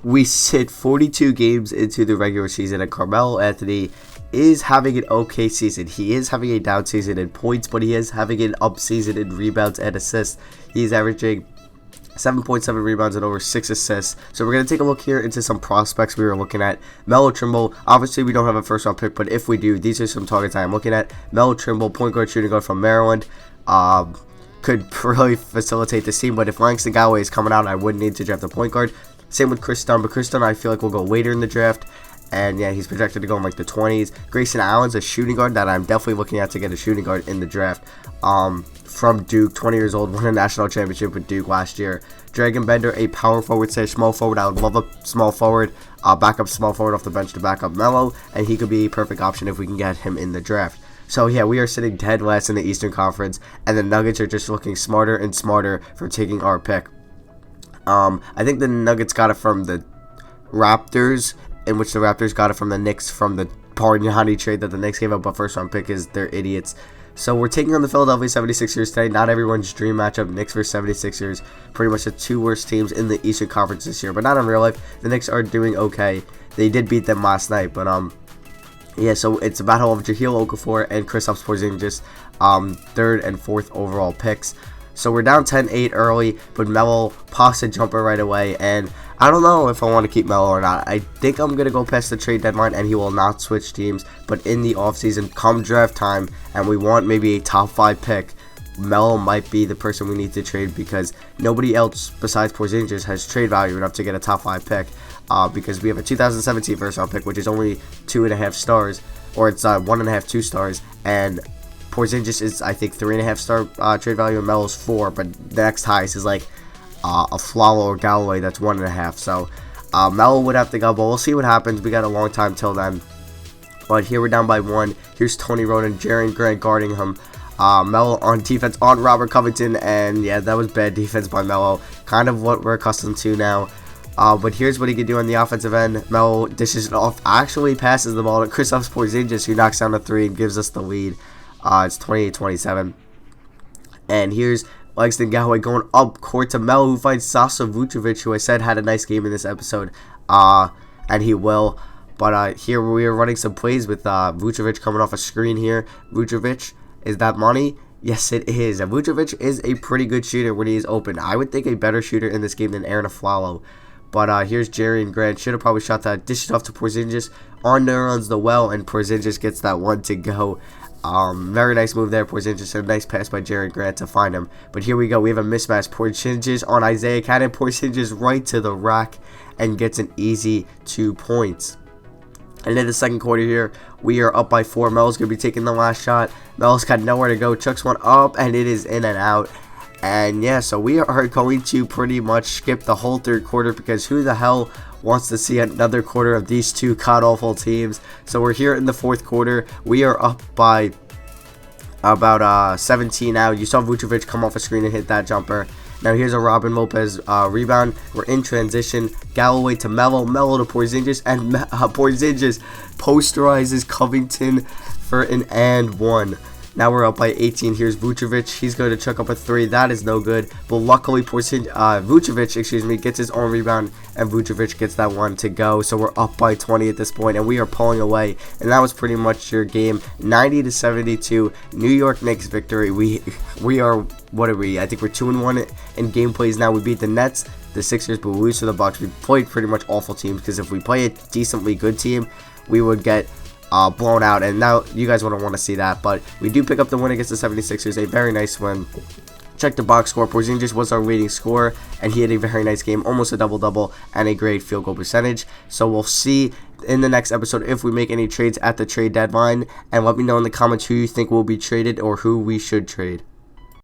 we sit 42 games into the regular season, and Carmelo Anthony is having an okay season. He is having a down season in points, but he is having an up season in rebounds and assists. He's averaging 7.7 rebounds and over 6 assists. So we're going to take a look here into some prospects we were looking at. Melo Trimble, obviously we don't have a first round pick, but if we do, these are some targets I am looking at. Melo Trimble, point guard, shooting guard from Maryland. Could really facilitate this team, but if Langston Galloway is coming out, I would need to draft a point guard. Same with Chris Dunn, but Chris Dunn I feel like will go later in the draft. And yeah, he's projected to go in like the 20s. Grayson Allen's a shooting guard that I'm definitely looking at to get a shooting guard in the draft. From Duke, 20 years old, won a national championship with Duke last year. Dragon Bender, a power forward, small forward. I would love a small forward, backup small forward off the bench to back up Melo, and he could be a perfect option if we can get him in the draft. So yeah, we are sitting dead last in the Eastern Conference, and the Nuggets are just looking smarter and smarter for taking our pick. I think the Nuggets got it from the Raptors, in which the Raptors got it from the Knicks from the Bargnani trade that the Knicks gave up, but first round pick is they're idiots. So we're taking on the Philadelphia 76ers today. Not everyone's dream matchup, Knicks versus 76ers. Pretty much the two worst teams in the Eastern Conference this year, but not in real life. The Knicks are doing okay. They did beat them last night, but yeah, so it's a battle of Jahlil Okafor and Kristaps Porzingis, 3rd and 4th overall picks. So we're down 10-8 early, but Melo pops a jumper right away, and I don't know if I want to keep Melo or not. I think I'm going to go past the trade deadline, and he will not switch teams, but in the offseason, come draft time, and we want maybe a top 5 pick, Melo might be the person we need to trade, because nobody else besides Porzingis has trade value enough to get a top 5 pick, because we have a 2017 first round pick, which is only 2.5 stars, or it's 1.5, 2 stars, and Porzingis is, I think, 3.5 star trade value, and Melo's 4, but the next highest is like a Flalo or Galloway that's 1.5. So Melo would have to go, but we'll see what happens. We got a long time till then. But here we're down by 1. Here's Tony Roden, Jaren Grant guarding him. Melo on defense on Robert Covington, and yeah, that was bad defense by Melo. Kind of what we're accustomed to now. But here's what he can do on the offensive end. Melo dishes it off, actually passes the ball to Kristaps Porzingis, who knocks down a 3 and gives us the lead. It's 28-27. And here's Langston Galloway going up court to Melo, who finds Sasa Vucevic, who I said had a nice game in this episode. And he will. But here we are running some plays with Vucevic coming off a screen here. Vucevic, is that money? Yes, it is. And Vucevic is a pretty good shooter when he is open. I would think a better shooter in this game than Aaron Aflalo. But here's Jaren Grant. Should have probably shot that. Dished off to Porzingis. On there runs the well, and Porzingis gets that one to go. Very nice move there, Porzingis. A nice pass by Jaren Grant to find him. But here we go. We have a mismatch. Porzingis on Isaiah Cannon. Porzingis right to the rack and gets an easy 2 points. And in the second quarter here, we are up by 4. Melo's going to be taking the last shot. Melo's got nowhere to go. Chucks one up, and it is in and out. And yeah, so we are going to pretty much skip the whole third quarter, because who the hell wants to see another quarter of these two god-awful teams? So we're here in the fourth quarter. We are up by about 17 now. You saw Vucevic come off a screen and hit that jumper. Now here's a Robin Lopez rebound. We're in transition. Galloway to Melo. Melo to Porzingis. And Porzingis posterizes Covington for an and 1. Now we're up by 18. Here's Vucevic. He's going to chuck up a 3. That is no good. But luckily, Vucevic, gets his own rebound, and Vucevic gets that one to go. So we're up by 20 at this point, and we are pulling away. And that was pretty much your game. 90-72, New York Knicks victory. We are, what are we? I think we're 2-1 in gameplays now. We beat the Nets, the Sixers, but we lose to the Bucks. We played pretty much awful teams, because if we play a decently good team, we would get blown out, and now you guys wouldn't want to see that. But we do pick up the win against the 76ers, a very nice win. Check the box score. Porzingis was our leading scorer, and he had a very nice game, almost a double-double, and a great field goal percentage. So we'll see in the next episode if we make any trades at the trade deadline, and let me know in the comments who you think will be traded or who we should trade.